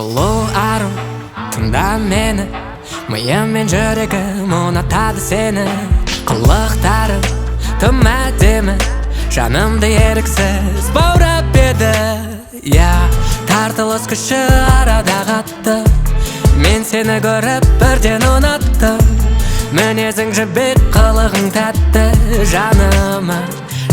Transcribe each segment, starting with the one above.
Сұлу ару, тыңда мені, миым мен жүрегім ұнатады сені. Қылықтарым тым әдемі, жанымды еріксіз баурап еді. Тартылыс күші арада қатты, мен сені көріп бірден ұнаттым. Мінезің жібек, қылығың тәтті, жаныма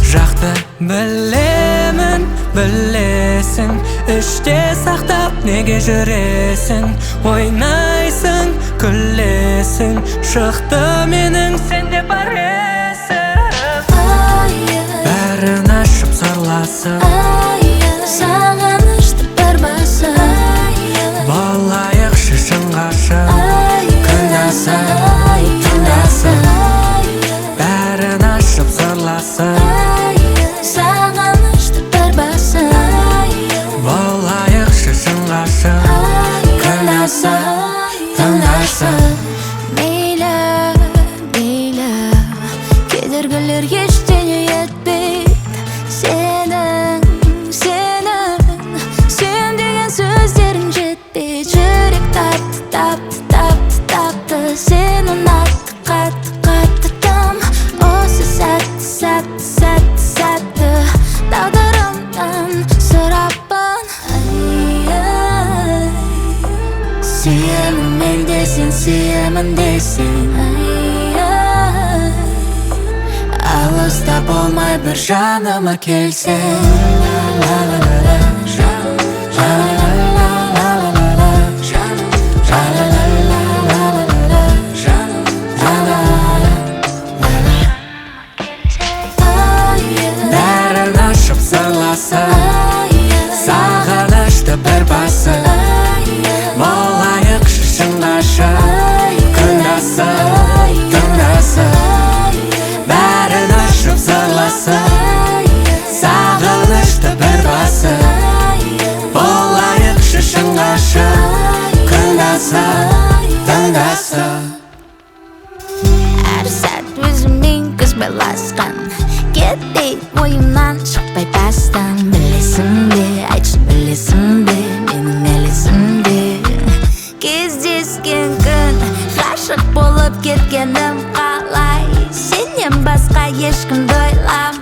жақты. Білемін, білесің, іште сақтап неге жүресің? Ойнайсың, күлесің, шықты менің сенде бар есім. Бәрін ашып сырласың, сағынышты бір басып, болайық шешін қашып, күндасың, түндасың. Бәрін ашып сырласың, сағынышты бір басып, болайық шешін қашып, күндасың, түндасың. Мейлі, мейлі, кедергілер ештеңе етпейді. Сен деген сөздерің жетпейді. Жүрек тапты, сен ұнатты, қатты тым. Осы сәтті тағдырымнан сұраппын. Сүйемін мен де сен, сүйемін десең. Алыста болмай бір жаныма келсең. Бәрін ашып сырласың, сағынышты бір басып, болайық шешін қашып, күндасың, түндасың. Бәрін ашып сырласың, сағынышты бір басып, болайық шешін қашып, күндасың, түндасың. Әр сәт өзіммен көз байласқан, кетпей ойымнан шықпай бастан. Білесің бе, айтшы білесің бе, менің әлесімде кездескен күн, ғашық болып кеткенім қалай. Сенен басқа ешкімді ойламай.